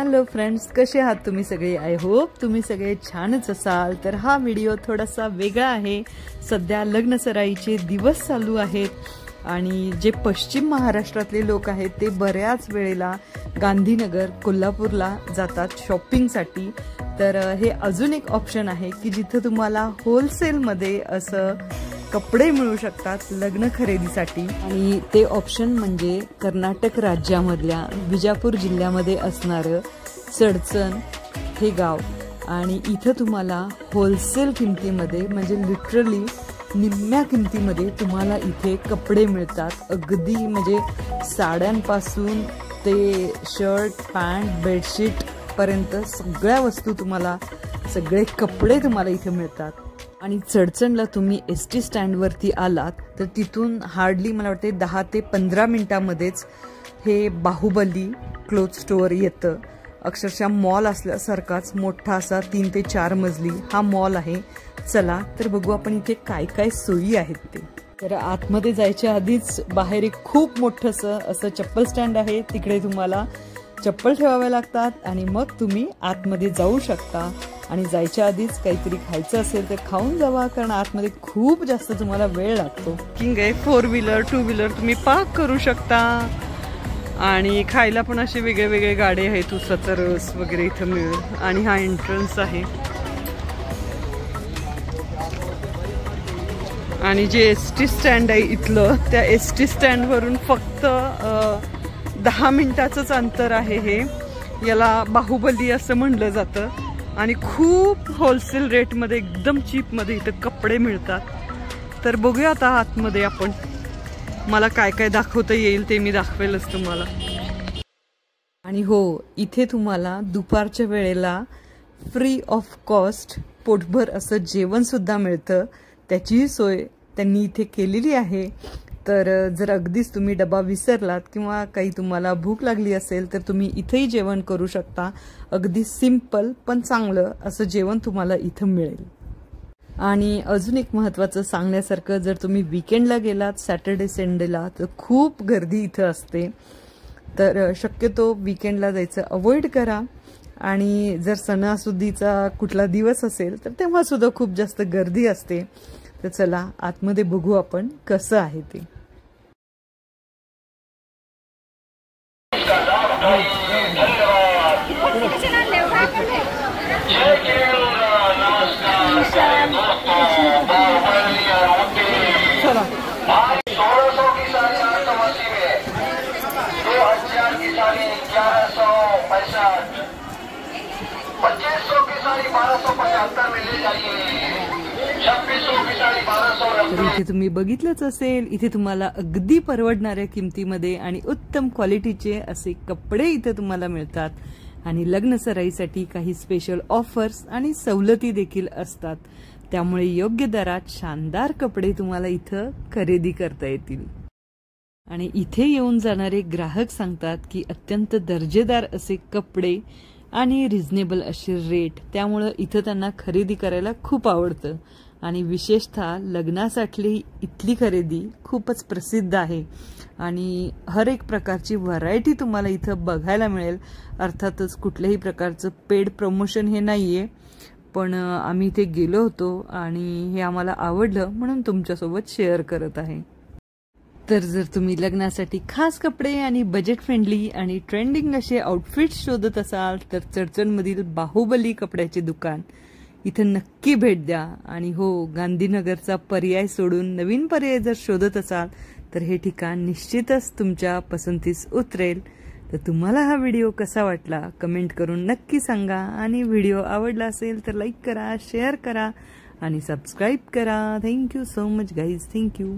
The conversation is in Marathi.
हॅलो फ्रेंड्स, कसे आहात तुम्ही सगळे? आय होप तुम्ही सगळे छानच असाल। तर हा व्हिडिओ थोडासा वेगळा आहे। सध्या लग्न सराईचे दिवस चालू आहेत आणि जे पश्चिम महाराष्ट्रातले लोक आहेत ते बऱ्याच वेळेला गांधीनगर कोल्हापूरला जातात शॉपिंगसाठी। तर हे अजून एक ऑप्शन आहे की जिथे तुम्हाला होलसेलमध्ये असं कपडे मिळू शकतात लग्न खरेदीसाठी। आणि ते ऑप्शन म्हणजे कर्नाटक राज्यामधल्या विजापूर जिल्ह्यामध्ये असणारं चडचण हे गाव। आणि इथं तुम्हाला होलसेल किमतीमध्ये म्हणजे लिटरली निम्म्या किमतीमध्ये तुम्हाला इथे कपडे मिळतात। अगदी म्हणजे साड्यांपासून ते शर्ट पॅन्ट बेडशीट पर्यंत सगळ्या वस्तू तुम्हाला, सगळे कपडे तुम्हाला इथे मिळतात। आणि चडचणला तुम्ही एसटी स्टँडवरती आलात तर तिथून हार्डली मला वाटते 10 ते 15 मिनिटांमध्येच हे बाहुबली क्लोथ स्टोअर येतं। अक्षरशः मॉल असल्यासारखाच मोठा असा 3 ते 4 मजली हा मॉल आहे। चला तर बघू आपण इथे काय काय सोयी आहेत ते। तर आतमध्ये जायच्या आधीच बाहेर एक खूप मोठंसं असं चप्पल स्टँड आहे, तिकडे तुम्हाला चप्पल ठेवाव्या लागतात आणि मग तुम्ही आतमध्ये जाऊ शकता। आणि जायच्या आधीच काहीतरी खायचं असेल तर खाऊन जावा, कारण आतमध्ये खूप जास्त तुम्हाला वेळ लागतो। किंग आहे 4 व्हीलर 2 व्हीलर तुम्ही पार्क करू शकता आणि खायला पण असे वेगळे वेगळे गाडे आहेत, उसाचा रस वगैरे इथं मिळेल। आणि हा एंट्रन्स आहे आणि जे एसटी स्टँड आहे इथलं, त्या एसटी स्टँडवरून फक्त 10 मिनिटाचंच अंतर आहे हे। याला बाहुबली असं म्हणलं जातं आणि खूप होलसेल रेटमध्ये एकदम चीपमध्ये इथं कपडे मिळतात। तर बघूया आता आतमध्ये आपण, मला काय काय दाखवता येईल ते मी दाखवेलच तुम्हाला। आणि हो, इथे तुम्हाला दुपारच्या वेळेला फ्री ऑफ कॉस्ट पोटभर असं जेवण सुद्धा मिळतं, त्याचीही सोय त्यांनी इथे केलेली आहे। तर जर अगदीच तुम्ही डबा विसरलात किंवा काही तुम्हाला भूक लागली असेल तर तुम्ही इथेही जेवण करू शकता। अगदी सिंपल पण चांगलं असं जेवण तुम्हाला इथं मिळेल। आणि अजून एक महत्त्वाचं सांगण्यासारखं, जर तुम्ही वीकेंडला गेलात सॅटर्डे संडेला तर खूप गर्दी इथं असते। तर शक्यतो वीकेंडला जायचं अवॉइड करा। आणि जर सणासुदीचा कुठला दिवस असेल तर तेव्हा सुद्धा खूप जास्त गर्दी असते। तर चला आतमध्ये बघू आपण कसं आहे ते। तर इथे तुम्ही बघितलंच असेल, इथे तुम्हाला अगदी परवडणाऱ्या किमतीमध्ये आणि उत्तम क्वालिटीचे असे कपडे इथे तुम्हाला मिळतात। आणि लग्न सराईसाठी काही स्पेशल ऑफर्स आणि सवलती देखील असतात, त्यामुळे योग्य दरात शानदार कपडे तुम्हाला इथं खरेदी करता येतील। आणि इथे येऊन जाणारे ग्राहक सांगतात की अत्यंत दर्जेदार असे कपडे आणि रिझनेबल असे रेट, त्यामुळे इथं त्यांना खरेदी करायला खूप आवडतं। आणि विशेषतः लग्नासाठी इथली खरेदी खूपच प्रसिद्ध आहे आणि हर एक प्रकारची व्हरायटी तुम्हाला इथं बघायला मिळेल। अर्थातच कुठल्याही प्रकारचं पेड प्रमोशन हे नाहीये, पण आम्ही इथे गेलो होतो आणि हे आम्हाला आवडलं म्हणून तुमच्यासोबत शेअर करत आहे। तर जर तुम्ही लग्नासाठी खास कपडे आणि बजेट फ्रेंडली आणि ट्रेंडिंग असे आउटफिट्स शोधत असाल तर चडचणमधील बाहुबली कपड्याचे दुकान इथं नक्की भेट द्या। आणि हो, गांधीनगरचा पर्याय सोडून नवीन पर्याय जर शोधत असाल तर हे ठिकाण निश्चितच तुमच्या पसंतीस उतरेल। तर तुम्हाला हा व्हिडिओ कसा वाटला कमेंट करून नक्की सांगा। आणि व्हिडिओ आवडला असेल तर लाईक करा, शेअर करा आणि सबस्क्राईब करा। Thank you so much guys, thank you.